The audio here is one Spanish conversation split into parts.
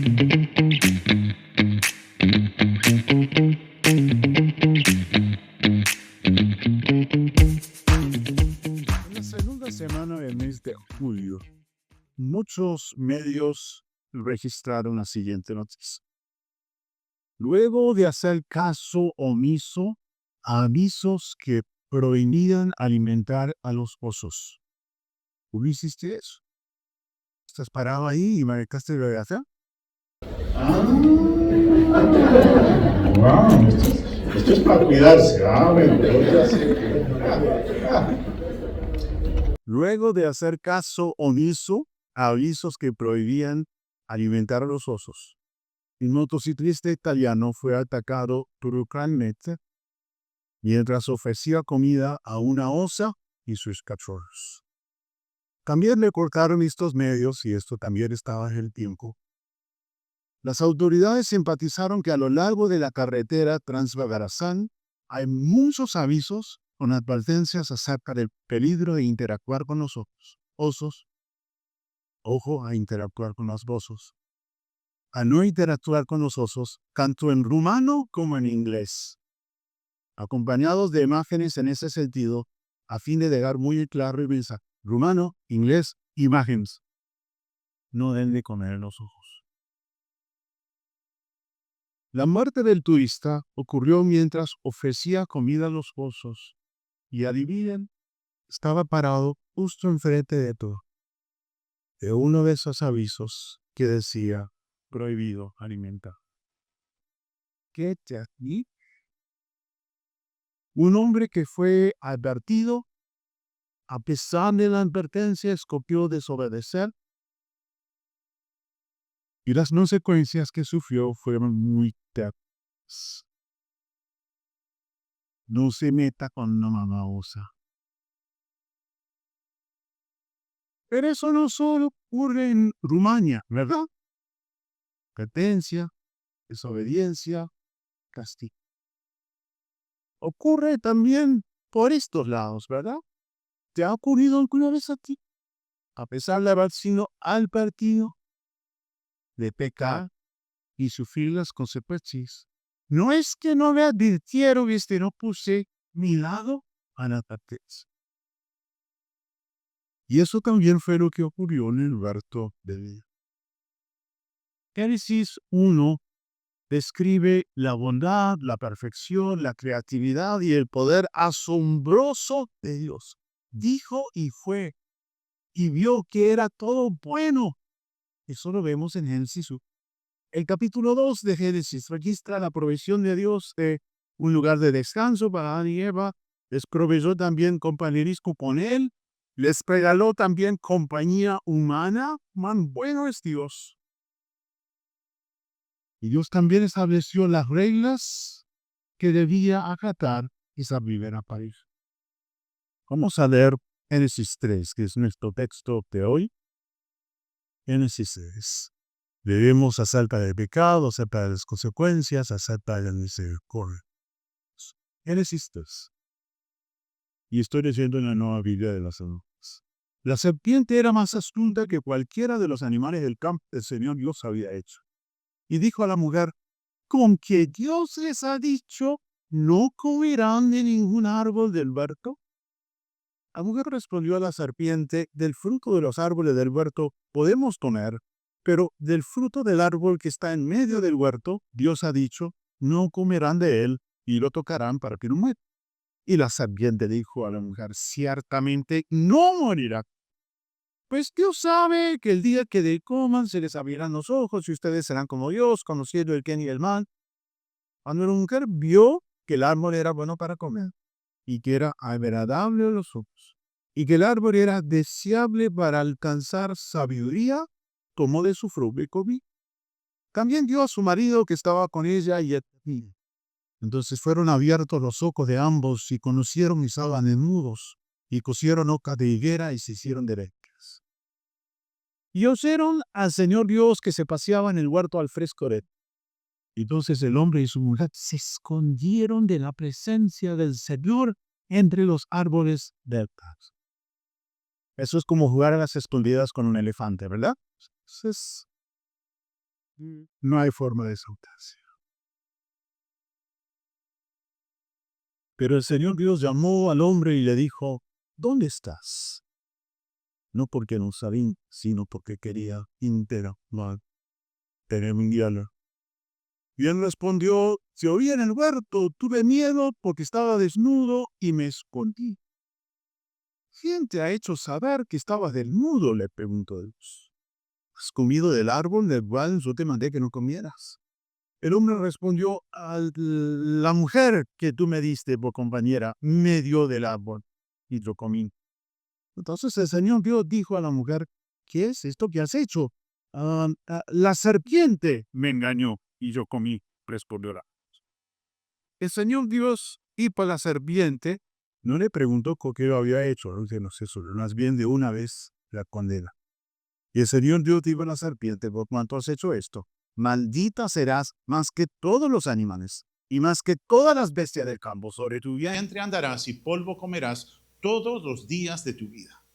En la segunda semana del mes de julio, muchos medios registraron la siguiente noticia. Luego de hacer caso omiso a avisos que prohibían alimentar a los osos. ¿Tú hiciste eso? ¿Estás parado ahí y marcaste la gracia? Wow, esto es para cuidarse. Bueno, yo ya sé. Luego de hacer caso omiso a avisos que prohibían alimentar a los osos, un motociclista italiano fue atacado brutalmente mientras ofrecía comida a una osa y sus cachorros. También le cortaron estos medios, y esto también estaba en el tiempo. Las autoridades enfatizaron que a lo largo de la carretera Trans-Bagarazán hay muchos avisos con advertencias acerca del peligro de interactuar con los osos. Ojo a interactuar con los osos. A no interactuar con los osos, tanto en rumano como en inglés, acompañados de imágenes en ese sentido, a fin de dejar muy claro el mensaje. Rumano, inglés, imágenes. No deben de comer los ojos. La muerte del turista ocurrió mientras ofrecía comida a los osos. Y adivinen, estaba parado justo enfrente de uno de esos avisos que decía prohibido alimentar. ¿Qué te aquí? Un hombre que fue advertido, a pesar de la advertencia, escogió desobedecer, y las consecuencias que sufrió fueron muy terribles. No se meta con una mamá osa. Pero eso no solo ocurre en Rumania, ¿verdad? Competencia, desobediencia, castigo. Ocurre también por estos lados, ¿verdad? ¿Te ha ocurrido alguna vez a ti? A pesar de haber sido al partido, de pecar y sufrir las consecuencias. No es que no me advirtieron, no puse mi lado a la advertencia. Y eso también fue lo que ocurrió en el huerto de Edén. Génesis 1 describe la bondad, la perfección, la creatividad y el poder asombroso de Dios. Dijo y fue, y vio que era todo bueno. Eso lo vemos en Génesis 1. El capítulo 2 de Génesis registra la provisión de Dios de un lugar de descanso para Adán y Eva. Les proveyó también compañerismo con él. Les regaló también compañía humana. Man, bueno es Dios. Y Dios también estableció las reglas que debía acatar esa primera pareja. Vamos a leer Génesis 3, que es nuestro texto de hoy. Génesis 3. Debemos acerca del pecado, acerca de las consecuencias, acerca de la misericordia. Génesis 3. Y estoy leyendo en la Nueva Biblia de las Américas. La serpiente era más astuta que cualquiera de los animales del campo que el Señor Dios había hecho. Y dijo a la mujer, ¿con que Dios les ha dicho, no comerán de ningún árbol del huerto? La mujer respondió a la serpiente, del fruto de los árboles del huerto podemos comer, pero del fruto del árbol que está en medio del huerto, Dios ha dicho, no comerán de él y lo tocarán para que no mueran. Y la serpiente dijo a la mujer, ciertamente no morirá. Pues Dios sabe que el día que de coman se les abrirán los ojos y ustedes serán como Dios, conociendo el bien y el mal. Cuando la mujer vio que el árbol era bueno para comer y que era agradable a los ojos y que el árbol era deseable para alcanzar sabiduría, tomó de su fruto y comió. También dio a su marido que estaba con ella y él. Entonces fueron abiertos los ojos de ambos y conocieron y estaban desnudos y cosieron hojas de higuera y se hicieron derechas. Y oyeron al Señor Dios que se paseaba en el huerto al fresco de él. Entonces el hombre y su mujer se escondieron de la presencia del Señor entre los árboles del campo. Eso es como jugar a las escondidas con un elefante, ¿verdad? Entonces, no hay forma de soltarse. Pero el Señor Dios llamó al hombre y le dijo, ¿dónde estás? No porque no sabía, sino porque quería interactuar. Y él respondió, se oía en el huerto, tuve miedo porque estaba desnudo y me escondí. ¿Quién te ha hecho saber que estabas desnudo?, le preguntó Dios. ¿Has comido del árbol del cual yo te mandé que no comieras? El hombre respondió, la mujer que tú me diste por compañera me dio del árbol y yo comí. Entonces el Señor Dios dijo a la mujer, ¿qué es esto que has hecho? La serpiente me engañó y yo comí, respondió la. El Señor Dios hizo a la serpiente, no le preguntó qué lo había hecho, no sé, más bien de una vez la condena. Y el Señor Dios dijo a la serpiente, por cuanto has hecho esto, maldita serás más que todos los animales y más que todas las bestias del campo. Sobre tu vientre andarás y polvo comerás todos los días de tu vida.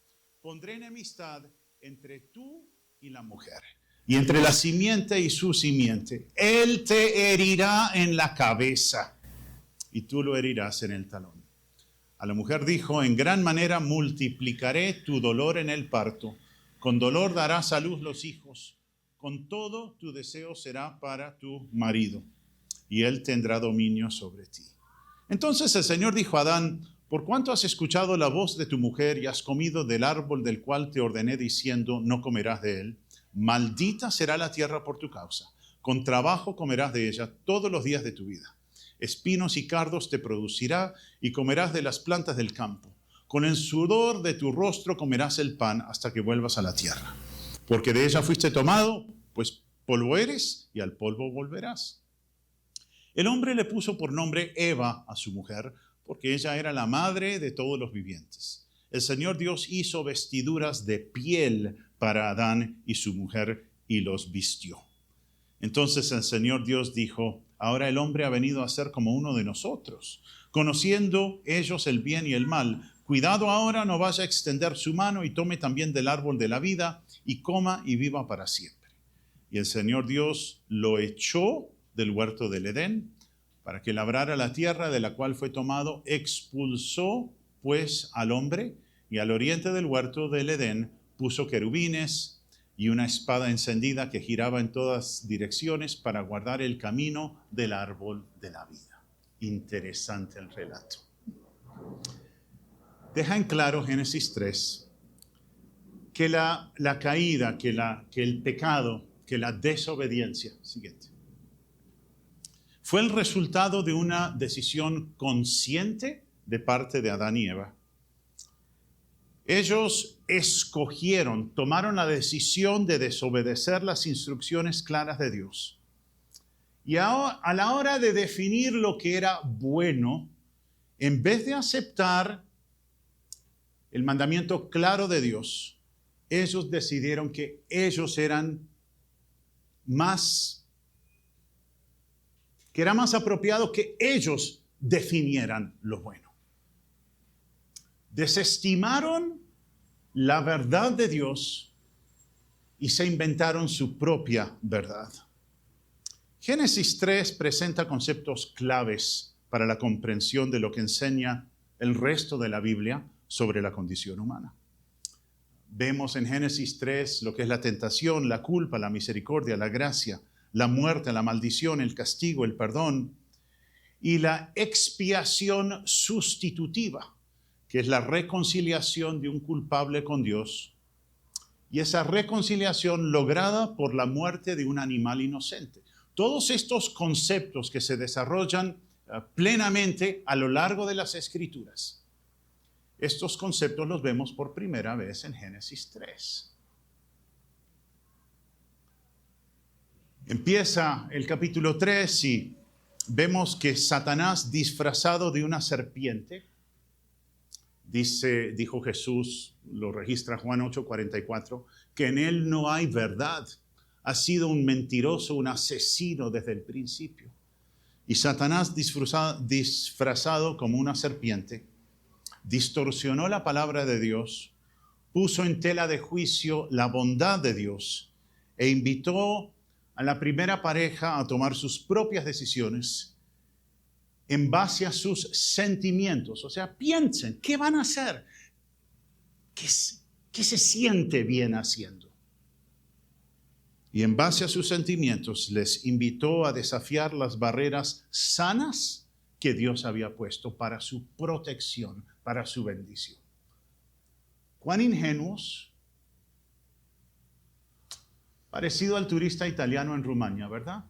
Pondré enemistad entre tú y la mujer, y entre la simiente y su simiente. Él te herirá en la cabeza, y tú lo herirás en el talón. A la mujer dijo, en gran manera multiplicaré tu dolor en el parto. Con dolor darás a luz los hijos. Con todo tu deseo será para tu marido, y él tendrá dominio sobre ti. Entonces el Señor dijo a Adán, por cuanto has escuchado la voz de tu mujer y has comido del árbol del cual te ordené diciendo, no comerás de él, maldita será la tierra por tu causa. Con trabajo comerás de ella todos los días de tu vida. Espinos y cardos te producirá y comerás de las plantas del campo. Con el sudor de tu rostro comerás el pan hasta que vuelvas a la tierra. Porque de ella fuiste tomado, pues polvo eres y al polvo volverás. El hombre le puso por nombre Eva a su mujer, porque ella era la madre de todos los vivientes. El Señor Dios hizo vestiduras de piel para Adán y su mujer y los vistió. Entonces el Señor Dios dijo, ahora el hombre ha venido a ser como uno de nosotros, conociendo ellos el bien y el mal. Cuidado ahora, no vaya a extender su mano y tome también del árbol de la vida y coma y viva para siempre. Y el Señor Dios lo echó del huerto del Edén para que labrara la tierra de la cual fue tomado. Expulsó pues al hombre y al oriente del huerto del Edén puso querubines y una espada encendida que giraba en todas direcciones para guardar el camino del árbol de la vida. Interesante el relato. Deja en claro Génesis 3 que la caída, que el pecado, que la desobediencia, siguiente, fue el resultado de una decisión consciente de parte de Adán y Eva. Ellos escogieron, tomaron la decisión de desobedecer las instrucciones claras de Dios. Y a la hora de definir lo que era bueno, en vez de aceptar el mandamiento claro de Dios, ellos decidieron que ellos eran que era más apropiado que ellos definieran lo bueno. Desestimaron la verdad de Dios y se inventaron su propia verdad. Génesis 3 presenta conceptos claves para la comprensión de lo que enseña el resto de la Biblia sobre la condición humana. Vemos en Génesis 3 lo que es la tentación, la culpa, la misericordia, la gracia, la muerte, la maldición, el castigo, el perdón y la expiación sustitutiva, que es la reconciliación de un culpable con Dios, y esa reconciliación lograda por la muerte de un animal inocente. Todos estos conceptos que se desarrollan plenamente a lo largo de las Escrituras, estos conceptos los vemos por primera vez en Génesis 3. Empieza el capítulo 3 y vemos que Satanás, disfrazado de una serpiente, dijo Jesús, lo registra Juan 8:44, que en él no hay verdad. Ha sido un mentiroso, un asesino desde el principio. Y Satanás, disfrazado como una serpiente, distorsionó la palabra de Dios, puso en tela de juicio la bondad de Dios e invitó a la primera pareja a tomar sus propias decisiones en base a sus sentimientos. O sea, piensen, ¿qué van a hacer? ¿Qué se siente bien haciendo? Y en base a sus sentimientos les invitó a desafiar las barreras sanas que Dios había puesto para su protección, para su bendición. ¿Cuán ingenuos? Parecido al turista italiano en Rumania, ¿verdad?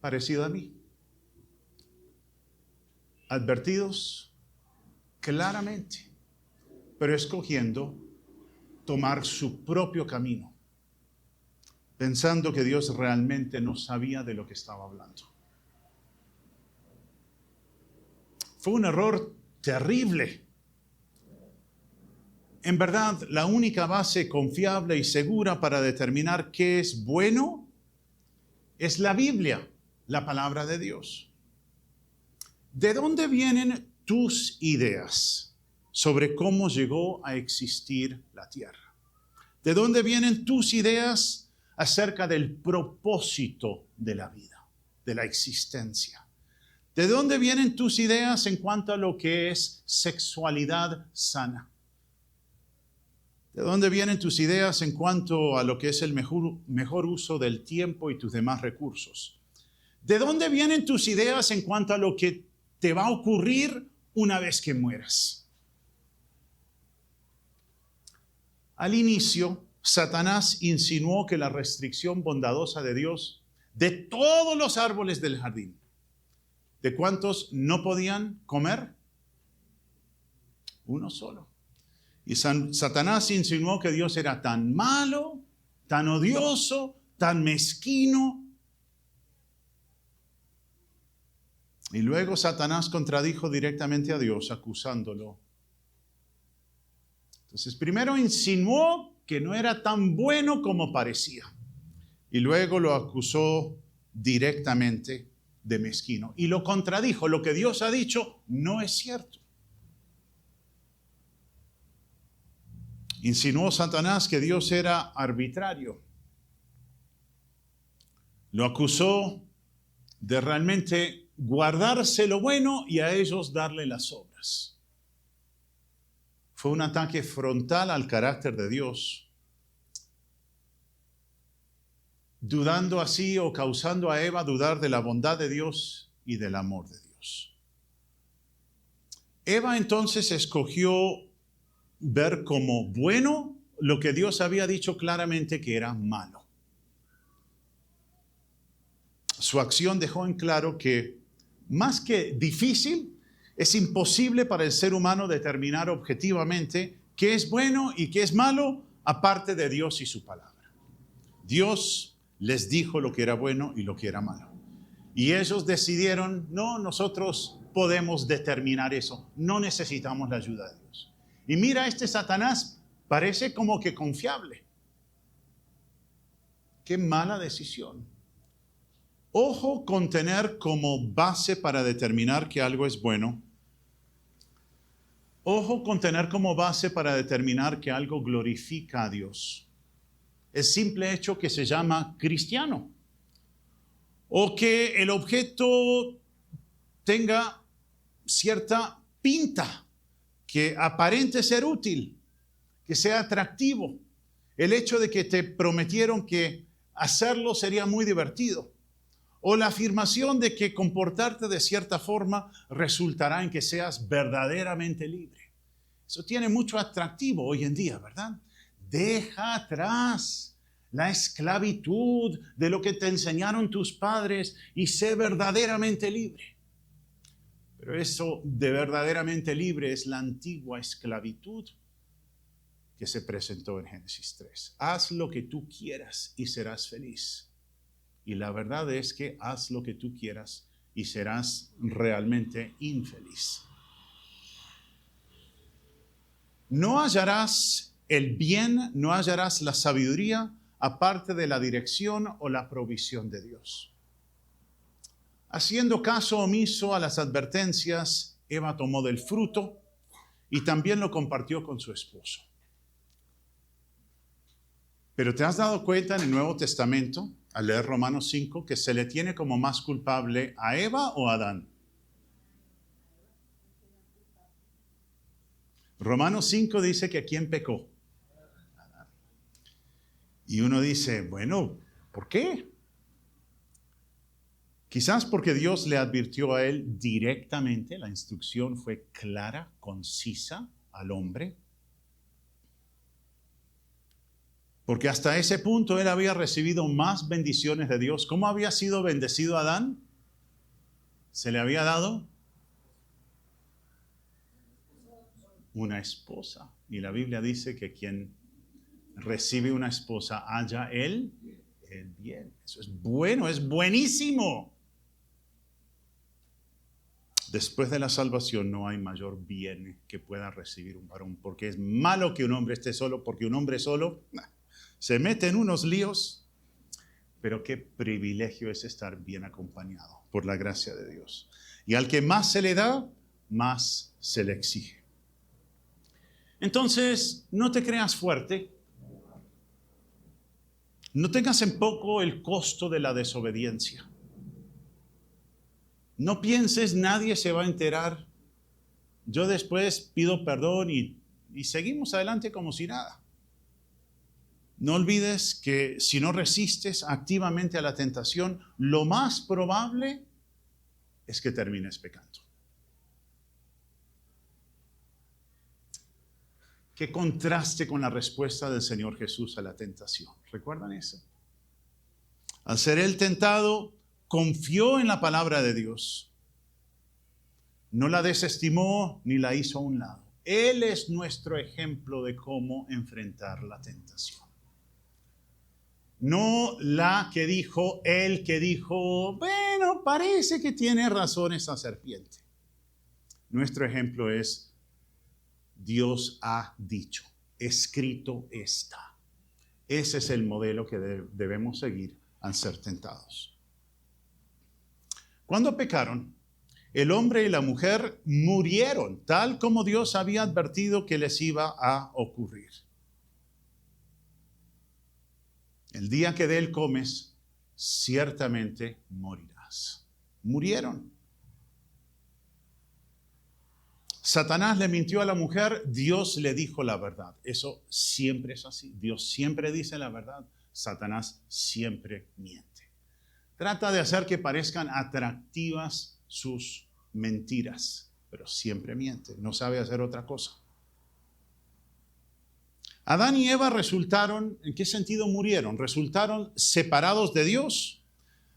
Parecido a mí. Advertidos claramente, pero escogiendo tomar su propio camino, pensando que Dios realmente no sabía de lo que estaba hablando. Fue un error terrible. En verdad, la única base confiable y segura para determinar qué es bueno es la Biblia, la palabra de Dios. ¿De dónde vienen tus ideas sobre cómo llegó a existir la tierra? ¿De dónde vienen tus ideas acerca del propósito de la vida, de la existencia? ¿De dónde vienen tus ideas en cuanto a lo que es sexualidad sana? ¿De dónde vienen tus ideas en cuanto a lo que es el mejor uso del tiempo y tus demás recursos? ¿De dónde vienen tus ideas en cuanto a lo que te va a ocurrir una vez que mueras? Al inicio, Satanás insinuó que la restricción bondadosa de Dios de todos los árboles del jardín, ¿de cuántos no podían comer? Uno solo. Y Satanás insinuó que Dios era tan malo, tan odioso, tan mezquino. Y luego Satanás contradijo directamente a Dios, acusándolo. Entonces, primero insinuó que no era tan bueno como parecía. Y luego lo acusó directamente de mezquino. Y lo contradijo. Lo que Dios ha dicho no es cierto. Insinuó Satanás que Dios era arbitrario. Lo acusó de realmente guardarse lo bueno y a ellos darle las obras. Fue un ataque frontal al carácter de Dios, dudando así o causando a Eva dudar de la bondad de Dios y del amor de Dios. Eva entonces escogió ver como bueno lo que Dios había dicho claramente que era malo. Su acción dejó en claro que, más que difícil, es imposible para el ser humano determinar objetivamente qué es bueno y qué es malo, aparte de Dios y su palabra. Dios les dijo lo que era bueno y lo que era malo. Y ellos decidieron, no, nosotros podemos determinar eso, no necesitamos la ayuda de Dios. Y mira, este Satanás parece como que confiable. Qué mala decisión. Ojo con tener como base para determinar que algo es bueno. Ojo con tener como base para determinar que algo glorifica a Dios el simple hecho que se llama cristiano, o que el objeto tenga cierta pinta, que aparente ser útil, que sea atractivo. El hecho de que te prometieron que hacerlo sería muy divertido, o la afirmación de que comportarte de cierta forma resultará en que seas verdaderamente libre. Eso tiene mucho atractivo hoy en día, ¿verdad? Deja atrás la esclavitud de lo que te enseñaron tus padres y sé verdaderamente libre. Pero eso de verdaderamente libre es la antigua esclavitud que se presentó en Génesis 3. Haz lo que tú quieras y serás feliz. Y la verdad es que haz lo que tú quieras y serás realmente infeliz. No hallarás el bien, no hallarás la sabiduría aparte de la dirección o la provisión de Dios. Haciendo caso omiso a las advertencias, Eva tomó del fruto y también lo compartió con su esposo. Pero ¿te has dado cuenta en el Nuevo Testamento, al leer Romanos 5, que se le tiene como más culpable a Eva o a Adán? Romanos 5 dice que ¿quién pecó? Adán. Y uno dice, bueno, ¿por qué? Quizás porque Dios le advirtió a él directamente, la instrucción fue clara, concisa al hombre. Porque hasta ese punto él había recibido más bendiciones de Dios. ¿Cómo había sido bendecido Adán? Se le había dado una esposa. Y la Biblia dice que quien recibe una esposa halla el bien. Eso es bueno, es buenísimo. Después de la salvación no hay mayor bien que pueda recibir un varón, porque es malo que un hombre esté solo, porque un hombre solo se mete en unos líos, pero qué privilegio es estar bien acompañado por la gracia de Dios. Y al que más se le da, más se le exige. Entonces, no te creas fuerte, no tengas en poco el costo de la desobediencia. No pienses, nadie se va a enterar. Yo después pido perdón y seguimos adelante como si nada. No olvides que si no resistes activamente a la tentación, lo más probable es que termines pecando. Qué contraste con la respuesta del Señor Jesús a la tentación. ¿Recuerdan eso? Al ser él tentado, confió en la palabra de Dios. No la desestimó ni la hizo a un lado. Él es nuestro ejemplo de cómo enfrentar la tentación. No la que dijo, él que dijo, bueno, parece que tiene razón esa serpiente. Nuestro ejemplo es, Dios ha dicho, escrito está. Ese es el modelo que debemos seguir al ser tentados. Cuando pecaron, el hombre y la mujer murieron, tal como Dios había advertido que les iba a ocurrir. El día que de él comes, ciertamente morirás. Murieron. Satanás le mintió a la mujer, Dios le dijo la verdad. Eso siempre es así. Dios siempre dice la verdad, Satanás siempre miente. Trata de hacer que parezcan atractivas sus mentiras, pero siempre miente, no sabe hacer otra cosa. Adán y Eva resultaron, ¿en qué sentido murieron? Resultaron separados de Dios,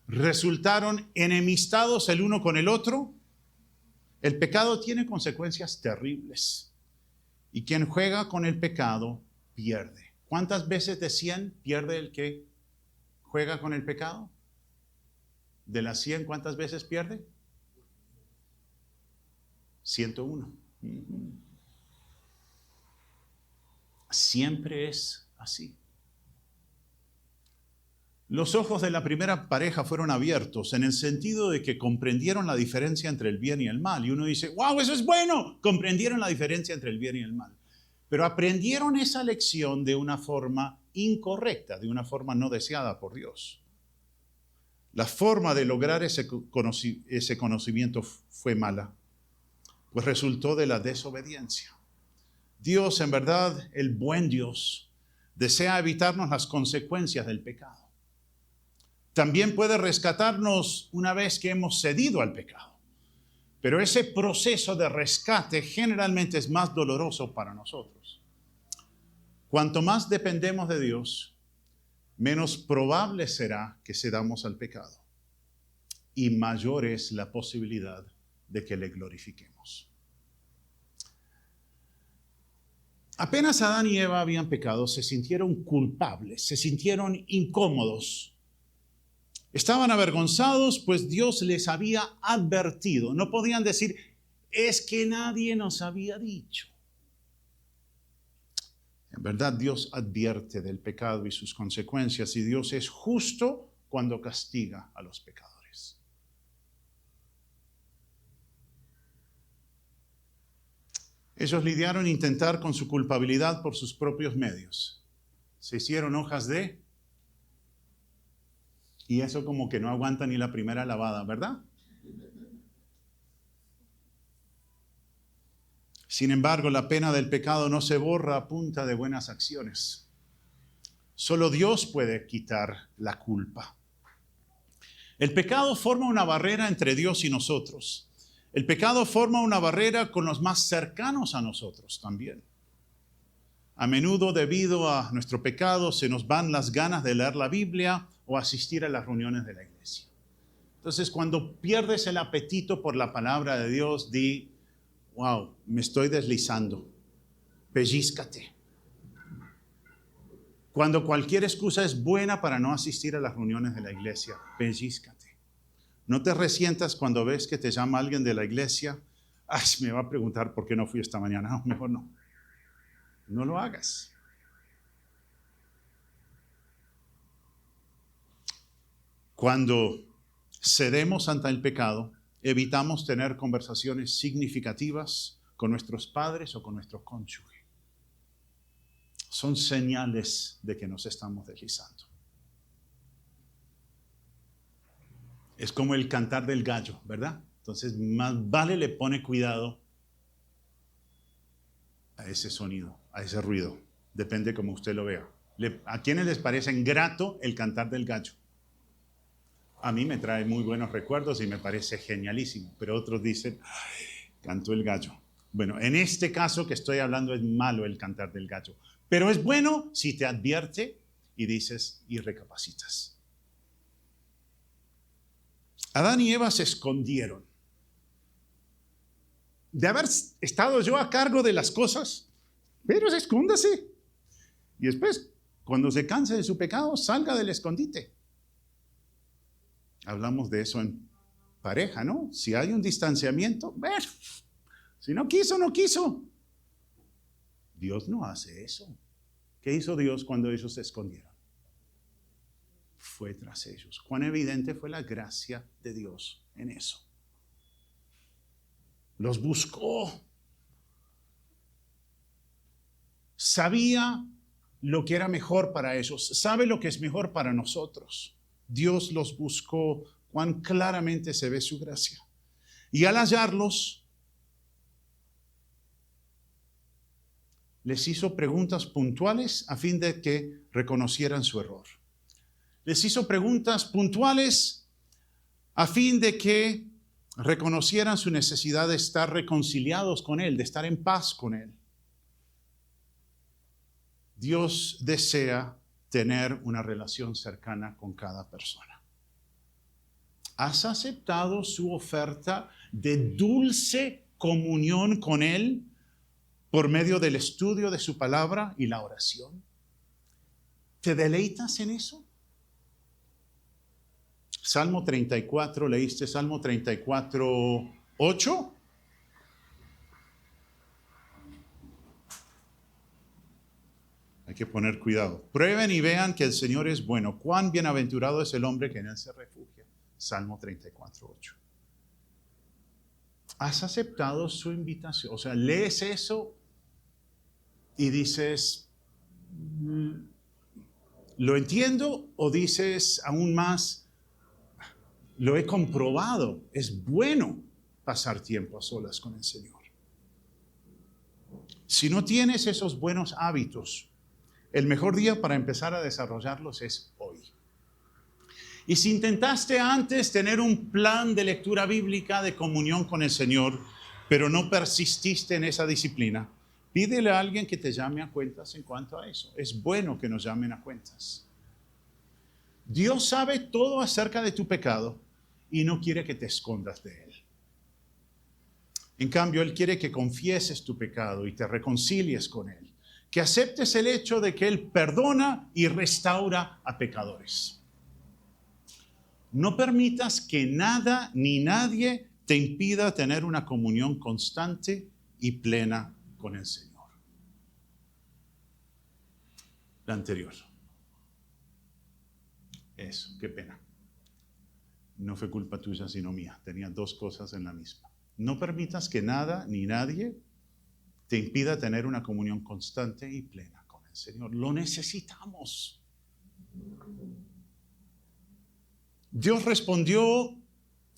resultaron enemistados el uno con el otro. El pecado tiene consecuencias terribles y quien juega con el pecado pierde. ¿Cuántas veces de 100 pierde el que juega con el pecado? De las 100, ¿cuántas veces pierde? 101. Siempre es así. Los ojos de la primera pareja fueron abiertos en el sentido de que comprendieron la diferencia entre el bien y el mal. Y uno dice, wow, eso es bueno. Comprendieron la diferencia entre el bien y el mal. Pero aprendieron esa lección de una forma incorrecta, de una forma no deseada por Dios. La forma de lograr ese conocimiento fue mala, pues resultó de la desobediencia. Dios, en verdad, el buen Dios, desea evitarnos las consecuencias del pecado. También puede rescatarnos una vez que hemos cedido al pecado. Pero ese proceso de rescate generalmente es más doloroso para nosotros. Cuanto más dependemos de Dios, menos probable será que cedamos al pecado. Y mayor es la posibilidad de que le glorifiquemos. Apenas Adán y Eva habían pecado, se sintieron culpables, se sintieron incómodos. Estaban avergonzados, pues Dios les había advertido. No podían decir, es que nadie nos había dicho. En verdad, Dios advierte del pecado y sus consecuencias, y Dios es justo cuando castiga a los pecadores. Ellos lidiaron intentar con su culpabilidad por sus propios medios. Se hicieron hojas de... Y eso como que no aguanta ni la primera lavada, ¿verdad? Sin embargo, la pena del pecado no se borra a punta de buenas acciones. Solo Dios puede quitar la culpa. El pecado forma una barrera entre Dios y nosotros. El pecado forma una barrera con los más cercanos a nosotros también. A menudo, debido a nuestro pecado, se nos van las ganas de leer la Biblia o asistir a las reuniones de la iglesia. Entonces, cuando pierdes el apetito por la palabra de Dios, di, wow, me estoy deslizando. Pellízcate. Cuando cualquier excusa es buena para no asistir a las reuniones de la iglesia, pellízcate. No te resientas cuando ves que te llama alguien de la iglesia. Ay, me va a preguntar por qué no fui esta mañana. No, mejor no. No lo hagas. Cuando cedemos ante el pecado, evitamos tener conversaciones significativas con nuestros padres o con nuestro cónyuge. Son señales de que nos estamos deslizando. Es como el cantar del gallo, ¿verdad? Entonces, más vale le pone cuidado a ese sonido, a ese ruido. Depende cómo usted lo vea. ¿A quiénes les parece ingrato el cantar del gallo? A mí me trae muy buenos recuerdos y me parece genialísimo, pero otros dicen, ay, cantó el gallo. Bueno, en este caso que estoy hablando es malo el cantar del gallo, pero es bueno si te advierte y dices y recapacitas. Adán y Eva se escondieron. De haber estado yo a cargo de las cosas, pero escóndase. Y después, cuando se canse de su pecado, salga del escondite. Hablamos de eso en pareja, ¿no? Si hay un distanciamiento, si no quiso, no quiso. Dios no hace eso. ¿Qué hizo Dios cuando ellos se escondieron? Fue tras ellos. Cuán evidente fue la gracia de Dios en eso. Los buscó. Sabía lo que era mejor para ellos. Sabe lo que es mejor para nosotros. Dios los buscó. Cuán claramente se ve su gracia. Y al hallarlos, les hizo preguntas puntuales a fin de que reconocieran su error. Les hizo preguntas puntuales a fin de que reconocieran su necesidad de estar reconciliados con Él, de estar en paz con Él. Dios desea tener una relación cercana con cada persona. ¿Has aceptado su oferta de dulce comunión con Él por medio del estudio de su palabra y la oración? ¿Te deleitas en eso? Salmo 34, ¿leíste Salmo 34, 8? Hay que poner cuidado. Prueben y vean que el Señor es bueno. Cuán bienaventurado es el hombre que en Él se refugia. Salmo 34, 8. ¿Has aceptado su invitación? O sea, lees eso y dices, ¿lo entiendo? O dices aún más, lo he comprobado, es bueno pasar tiempo a solas con el Señor. Si no tienes esos buenos hábitos, el mejor día para empezar a desarrollarlos es hoy. Y si intentaste antes tener un plan de lectura bíblica, de comunión con el Señor, pero no persististe en esa disciplina, pídele a alguien que te llame a cuentas en cuanto a eso. Es bueno que nos llamen a cuentas. Dios sabe todo acerca de tu pecado y no quiere que te escondas de Él. En cambio, Él quiere que confieses tu pecado y te reconcilies con Él. Que aceptes el hecho de que Él perdona y restaura a pecadores. No permitas que nada ni nadie te impida tener una comunión constante y plena con el Señor. La anterior. Eso, qué pena. No fue culpa tuya, sino mía. Tenía dos cosas en la misma. No permitas que nada ni nadie te impida tener una comunión constante y plena con el del Señor. Lo necesitamos. Dios respondió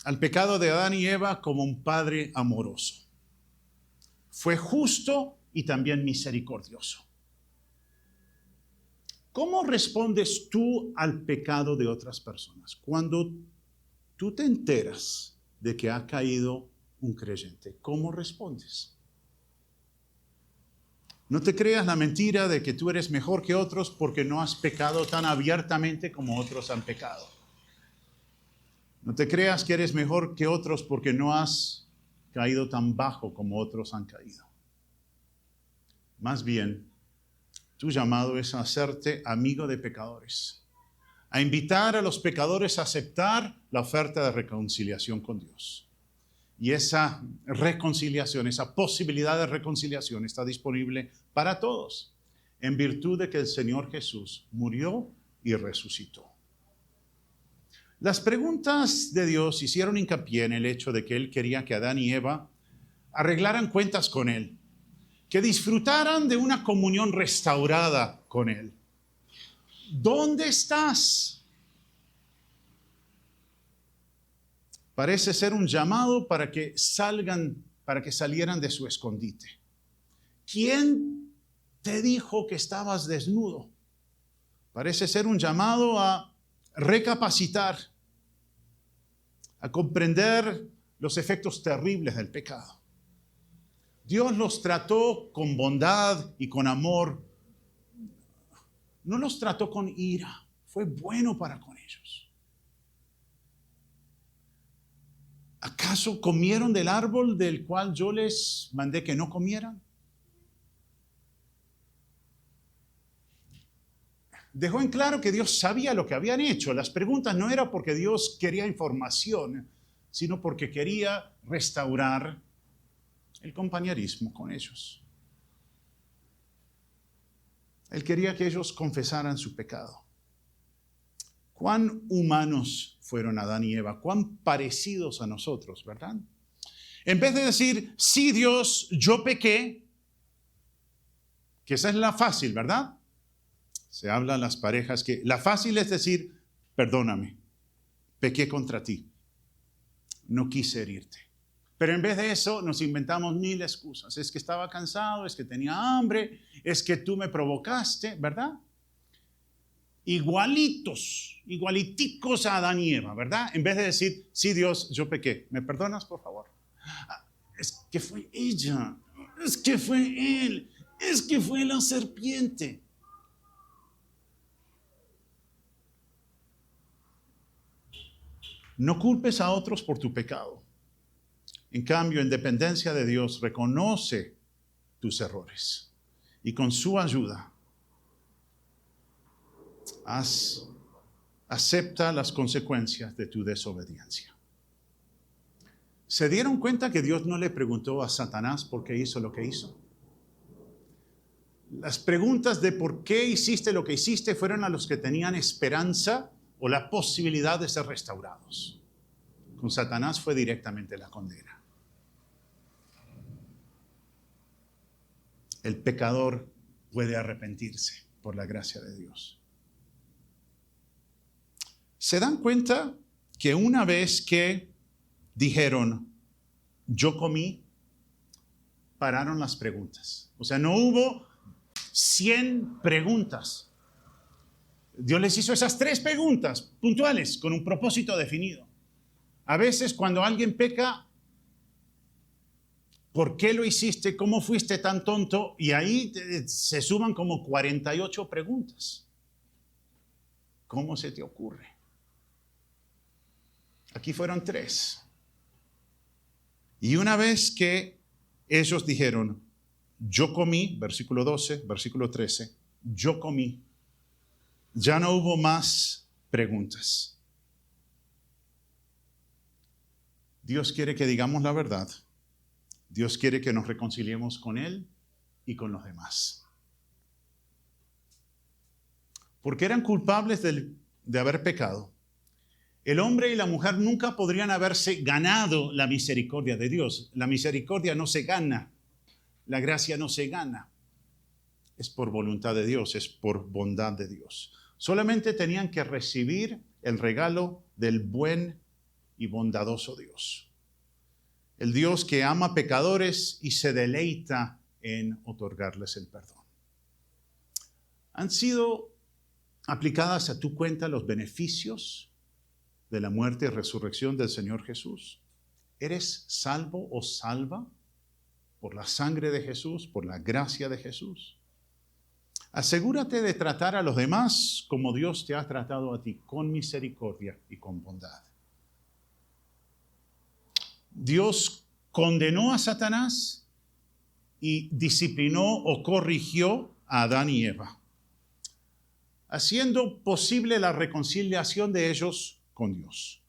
al pecado de Adán y Eva como un padre amoroso. Fue justo y también misericordioso. ¿Cómo respondes tú al pecado de otras personas? Cuando tú te enteras de que ha caído un creyente, ¿cómo respondes? No te creas la mentira de que tú eres mejor que otros porque no has pecado tan abiertamente como otros han pecado. No te creas que eres mejor que otros porque no has caído tan bajo como otros han caído. Más bien, tu llamado es a hacerte amigo de pecadores, a invitar a los pecadores a aceptar la oferta de reconciliación con Dios. Y esa reconciliación, esa posibilidad de reconciliación está disponible para todos, en virtud de que el Señor Jesús murió y resucitó. Las preguntas de Dios hicieron hincapié en el hecho de que Él quería que Adán y Eva arreglaran cuentas con Él, que disfrutaran de una comunión restaurada con Él. ¿Dónde estás? Parece ser un llamado para que salieran de su escondite. ¿Quién te dijo que estabas desnudo? Parece ser un llamado a recapacitar, a comprender los efectos terribles del pecado. Dios los trató con bondad y con amor. No los trató con ira. Fue bueno para con ellos. ¿Acaso comieron del árbol del cual yo les mandé que no comieran? Dejó en claro que Dios sabía lo que habían hecho. Las preguntas no eran porque Dios quería información, sino porque quería restaurar el compañerismo con ellos. Él quería que ellos confesaran su pecado. Cuán humanos fueron Adán y Eva, cuán parecidos a nosotros, ¿verdad? En vez de decir, sí Dios, yo pequé, que esa es la fácil, ¿verdad? Se habla en las parejas que la fácil es decir, perdóname, pequé contra ti, no quise herirte. Pero en vez de eso nos inventamos mil excusas. Es que estaba cansado, es que tenía hambre, es que tú me provocaste, ¿verdad? Igualiticos a Adán y Eva, ¿verdad? En vez de decir, sí Dios, yo pequé, ¿me perdonas por favor? Es que fue ella, es que fue él, es que fue la serpiente. No culpes a otros por tu pecado. En cambio, en dependencia de Dios, reconoce tus errores y con su ayuda acepta las consecuencias de tu desobediencia. ¿Se dieron cuenta que Dios no le preguntó a Satanás por qué hizo lo que hizo? Las preguntas de por qué hiciste lo que hiciste fueron a los que tenían esperanza o la posibilidad de ser restaurados. Con Satanás fue directamente la condena. El pecador puede arrepentirse por la gracia de Dios. ¿Se dan cuenta que una vez que dijeron, yo comí, pararon las preguntas? O sea, no hubo 100 preguntas. Dios les hizo esas 3 preguntas puntuales con un propósito definido. A veces cuando alguien peca, ¿por qué lo hiciste? ¿Cómo fuiste tan tonto? Y ahí se suman como 48 preguntas. ¿Cómo se te ocurre? Aquí fueron 3. Y una vez que ellos dijeron, yo comí, versículo 12, versículo 13, yo comí, ya no hubo más preguntas. Dios quiere que digamos la verdad. Dios quiere que nos reconciliemos con Él y con los demás. Porque eran culpables de haber pecado. El hombre y la mujer nunca podrían haberse ganado la misericordia de Dios. La misericordia no se gana. La gracia no se gana. es por voluntad de Dios, es por bondad de Dios. Solamente tenían que recibir el regalo del buen y bondadoso Dios. El Dios que ama pecadores y se deleita en otorgarles el perdón. ¿Han sido aplicadas a tu cuenta los beneficios de la muerte y resurrección del Señor Jesús? ¿Eres salvo o salva por la sangre de Jesús, por la gracia de Jesús? Asegúrate de tratar a los demás como Dios te ha tratado a ti, con misericordia y con bondad. Dios condenó a Satanás y disciplinó o corrigió a Adán y Eva, haciendo posible la reconciliación de ellos con Dios.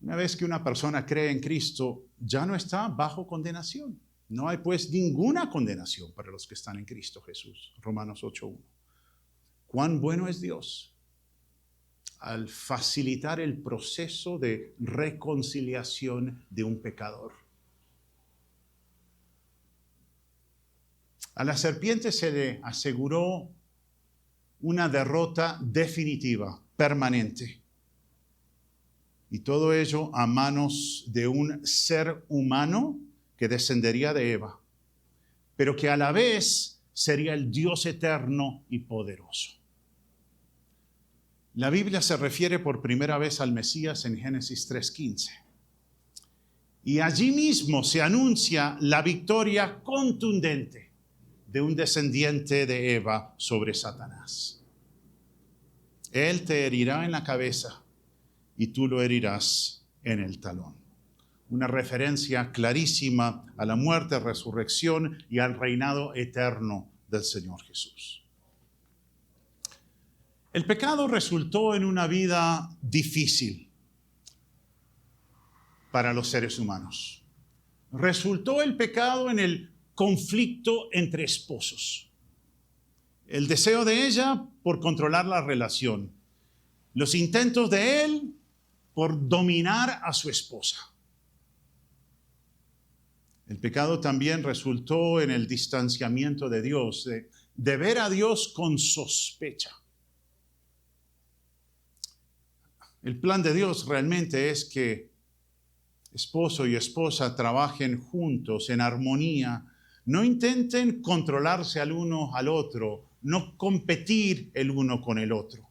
Una vez que una persona cree en Cristo, ya no está bajo condenación. No hay pues ninguna condenación para los que están en Cristo Jesús. Romanos 8:1. Cuán bueno es Dios al facilitar el proceso de reconciliación de un pecador. A la serpiente se le aseguró una derrota definitiva, permanente. Y todo ello a manos de un ser humano que descendería de Eva, pero que a la vez sería el Dios eterno y poderoso. La Biblia se refiere por primera vez al Mesías en Génesis 3:15. Y allí mismo se anuncia la victoria contundente de un descendiente de Eva sobre Satanás. Él te herirá en la cabeza y tú lo herirás en el talón. Una referencia clarísima a la muerte, resurrección y al reinado eterno del Señor Jesús. El pecado resultó en una vida difícil para los seres humanos. Resultó el pecado en el conflicto entre esposos. El deseo de ella por controlar la relación. Los intentos de él por dominar a su esposa. El pecado también resultó en el distanciamiento de Dios, de ver a Dios con sospecha. El plan de Dios realmente es que esposo y esposa trabajen juntos en armonía, no intenten controlarse al uno al otro, no competir el uno con el otro.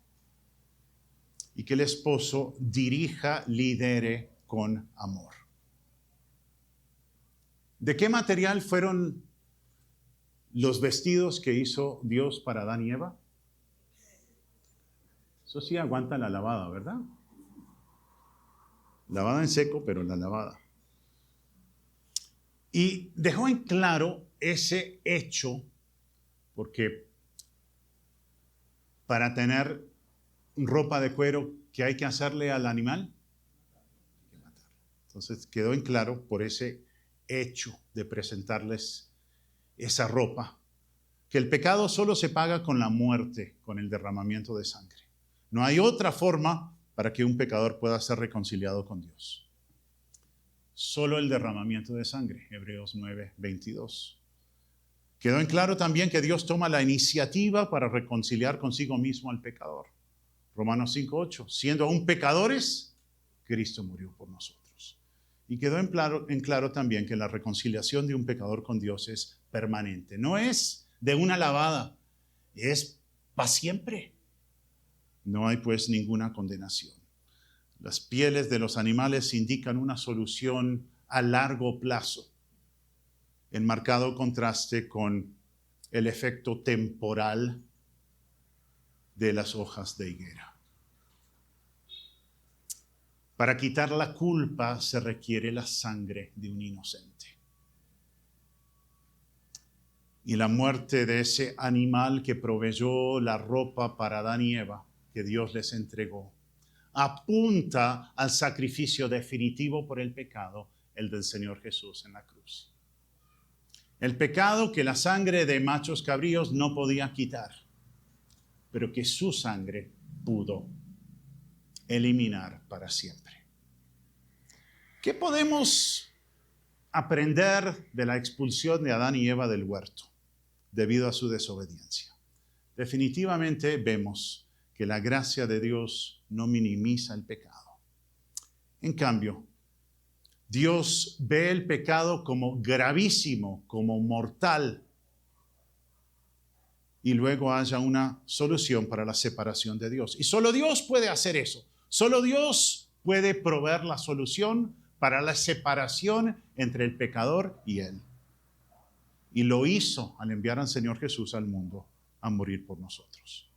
Y que el esposo dirija, lidere con amor. ¿De qué material fueron los vestidos que hizo Dios para Adán y Eva? Eso sí aguanta la lavada, ¿verdad? Lavada en seco, pero la lavada. Y dejó en claro ese hecho, porque para tener ropa de cuero, ¿qué hay que hacerle al animal? Hay que matarlo. Entonces quedó en claro por ese hecho de presentarles esa ropa, que el pecado solo se paga con la muerte, con el derramamiento de sangre. No hay otra forma para que un pecador pueda ser reconciliado con Dios. Solo el derramamiento de sangre, Hebreos 9:22. Quedó en claro también que Dios toma la iniciativa para reconciliar consigo mismo al pecador. Romanos 5:8. Siendo aún pecadores, Cristo murió por nosotros. Y quedó en claro también que la reconciliación de un pecador con Dios es permanente. No es de una lavada, es para siempre. No hay pues ninguna condenación. Las pieles de los animales indican una solución a largo plazo, en marcado contraste con el efecto temporal de las hojas de higuera. Para quitar la culpa se requiere la sangre de un inocente. Y la muerte de ese animal que proveyó la ropa para Adán y Eva, que Dios les entregó, apunta al sacrificio definitivo por el pecado, el del Señor Jesús en la cruz. El pecado que la sangre de machos cabríos no podía quitar, pero que su sangre pudo eliminar para siempre. ¿Qué podemos aprender de la expulsión de Adán y Eva del huerto? debido a su desobediencia. Definitivamente vemos que la gracia de Dios no minimiza el pecado. En cambio, Dios ve el pecado como gravísimo, como mortal, y luego haya una solución para la separación de Dios. Y solo Dios puede hacer eso. Solo Dios puede proveer la solución para la separación entre el pecador y Él. Y lo hizo al enviar al Señor Jesús al mundo a morir por nosotros.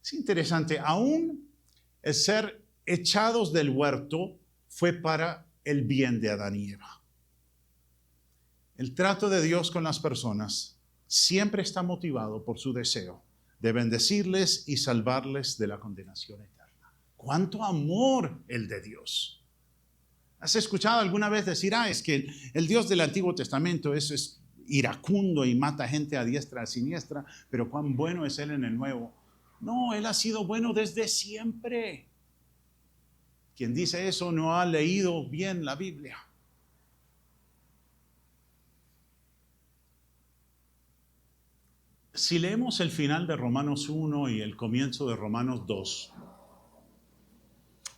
Es interesante, aún el ser echados del huerto fue para el bien de Adán y Eva. El trato de Dios con las personas siempre está motivado por su deseo de bendecirles y salvarles de la condenación eterna. ¡Cuánto amor el de Dios! ¿Has escuchado alguna vez decir, es que el Dios del Antiguo Testamento es iracundo y mata gente a diestra y siniestra, pero cuán bueno es Él en el Nuevo? No, Él ha sido bueno desde siempre. Quien dice eso no ha leído bien la Biblia. Si leemos el final de Romanos 1 y el comienzo de Romanos 2,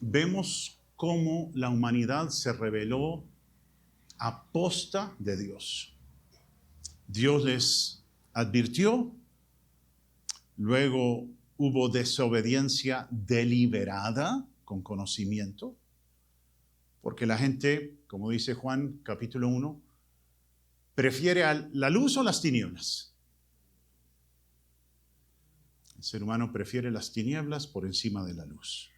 vemos cómo la humanidad se rebeló a posta de Dios. Dios les advirtió, luego hubo desobediencia deliberada, con conocimiento, porque la gente, como dice Juan capítulo 1, prefiere la luz o las tinieblas. El ser humano prefiere las tinieblas por encima de la luz.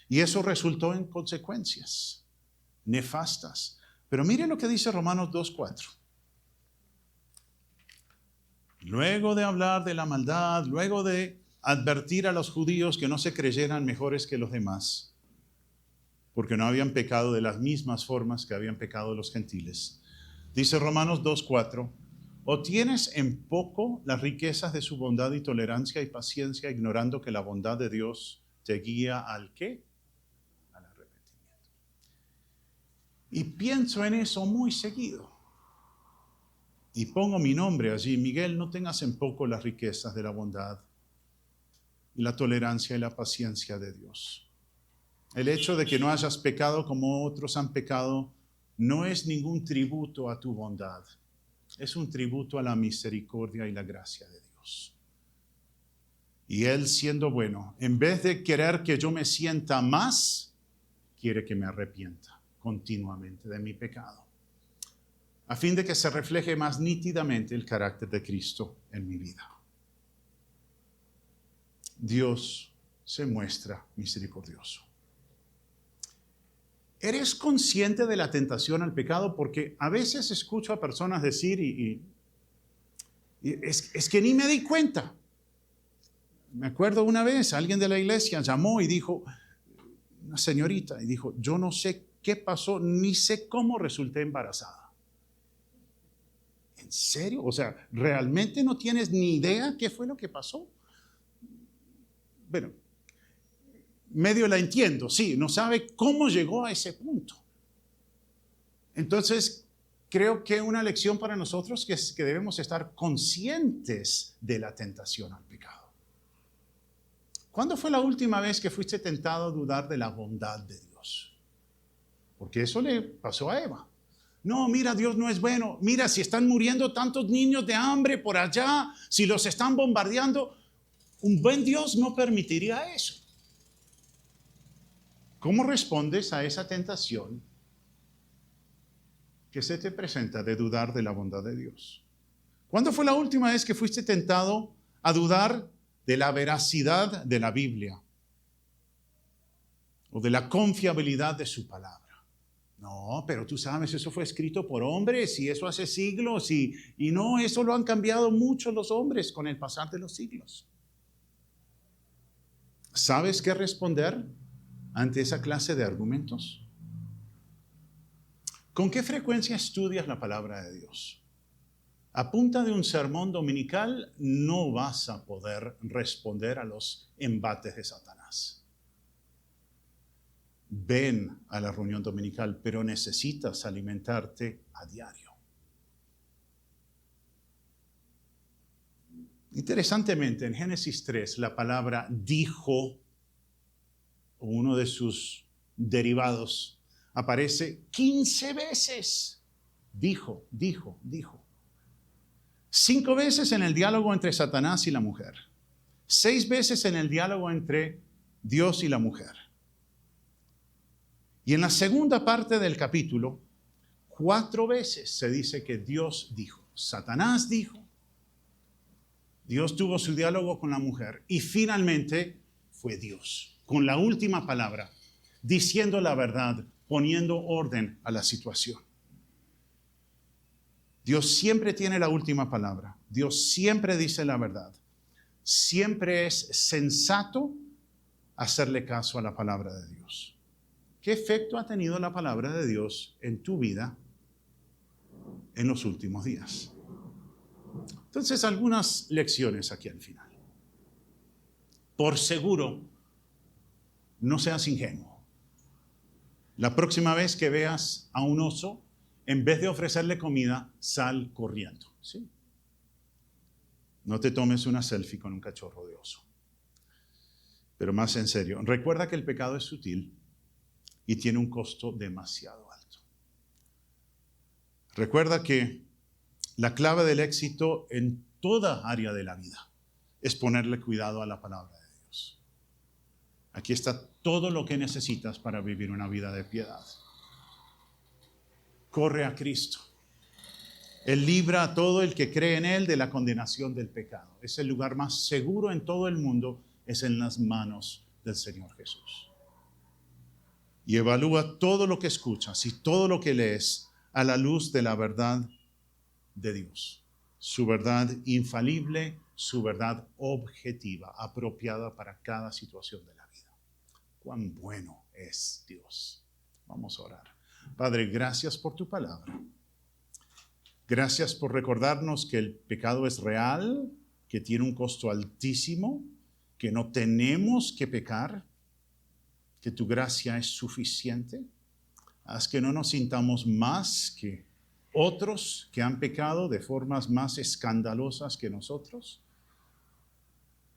Y eso resultó en consecuencias nefastas. Pero miren lo que dice Romanos 2:4. Luego de hablar de la maldad, luego de advertir a los judíos que no se creyeran mejores que los demás, porque no habían pecado de las mismas formas que habían pecado los gentiles. Dice Romanos 2:4, ¿o tienes en poco las riquezas de su bondad y tolerancia y paciencia, ignorando que la bondad de Dios te guía al ¿qué? Al arrepentimiento. Y pienso en eso muy seguido. Y pongo mi nombre allí. Miguel, no tengas en poco las riquezas de la bondad y la tolerancia y la paciencia de Dios. El hecho de que no hayas pecado como otros han pecado no es ningún tributo a tu bondad. Es un tributo a la misericordia y la gracia de Dios. Y Él, siendo bueno, en vez de querer que yo me sienta más, quiere que me arrepienta continuamente de mi pecado, a fin de que se refleje más nítidamente el carácter de Cristo en mi vida. Dios se muestra misericordioso. ¿Eres consciente de la tentación al pecado? Porque a veces escucho a personas decir, es que ni me di cuenta. Me acuerdo una vez, alguien de la iglesia llamó y dijo, una señorita, y dijo, yo no sé qué pasó, ni sé cómo resulté embarazada. ¿En serio? O sea, ¿realmente no tienes ni idea qué fue lo que pasó? Bueno, medio la entiendo, sí, no sabe cómo llegó a ese punto. Entonces, creo que una lección para nosotros es que debemos estar conscientes de la tentación al pecado. ¿Cuándo fue la última vez que fuiste tentado a dudar de la bondad de Dios? Porque eso le pasó a Eva. No, mira, Dios no es bueno. Mira, si están muriendo tantos niños de hambre por allá, si los están bombardeando, un buen Dios no permitiría eso. ¿Cómo respondes a esa tentación que se te presenta de dudar de la bondad de Dios? ¿Cuándo fue la última vez que fuiste tentado a dudar de la veracidad de la Biblia o de la confiabilidad de su palabra? No, pero tú sabes, eso fue escrito por hombres y eso hace siglos y no, eso lo han cambiado mucho los hombres con el pasar de los siglos. ¿Sabes qué responder ante esa clase de argumentos? ¿Con qué frecuencia estudias la palabra de Dios? A punta de un sermón dominical no vas a poder responder a los embates de Satanás. Ven a la reunión dominical, pero necesitas alimentarte a diario. Interesantemente, en Génesis 3, la palabra dijo, o uno de sus derivados, aparece 15 veces. Dijo, dijo, dijo. 5 veces en el diálogo entre Satanás y la mujer. 6 veces en el diálogo entre Dios y la mujer. Y en la segunda parte del capítulo, 4 veces se dice que Dios dijo. Satanás dijo. Dios tuvo su diálogo con la mujer. Y finalmente fue Dios, con la última palabra, diciendo la verdad, poniendo orden a la situación. Dios siempre tiene la última palabra. Dios siempre dice la verdad. Siempre es sensato hacerle caso a la palabra de Dios. ¿Qué efecto ha tenido la palabra de Dios en tu vida en los últimos días? Entonces, algunas lecciones aquí al final. Por seguro, no seas ingenuo. La próxima vez que veas a un oso, en vez de ofrecerle comida, sal corriendo. ¿Sí? No te tomes una selfie con un cachorro de oso. Pero más en serio, recuerda que el pecado es sutil y tiene un costo demasiado alto. Recuerda que la clave del éxito en toda área de la vida es ponerle cuidado a la palabra de Dios. Aquí está todo lo que necesitas para vivir una vida de piedad. Corre a Cristo. Él libra a todo el que cree en Él de la condenación del pecado. Es el lugar más seguro en todo el mundo, es en las manos del Señor Jesús. Y evalúa todo lo que escuchas y todo lo que lees a la luz de la verdad de Dios. Su verdad infalible, su verdad objetiva, apropiada para cada situación de la vida. Cuán bueno es Dios. Vamos a orar. Padre, gracias por tu palabra. Gracias por recordarnos que el pecado es real, que tiene un costo altísimo, que no tenemos que pecar, que tu gracia es suficiente. Haz que no nos sintamos más que otros que han pecado de formas más escandalosas que nosotros,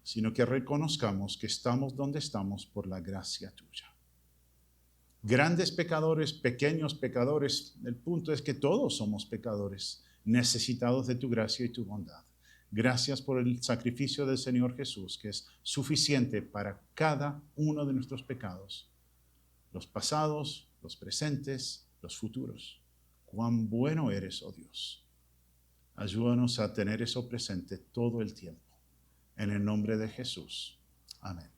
sino que reconozcamos que estamos donde estamos por la gracia tuya. Grandes pecadores, pequeños pecadores, el punto es que todos somos pecadores, necesitados de tu gracia y tu bondad. Gracias por el sacrificio del Señor Jesús, que es suficiente para cada uno de nuestros pecados, los pasados, los presentes, los futuros. Cuán bueno eres, oh Dios. Ayúdanos a tener eso presente todo el tiempo. En el nombre de Jesús. Amén.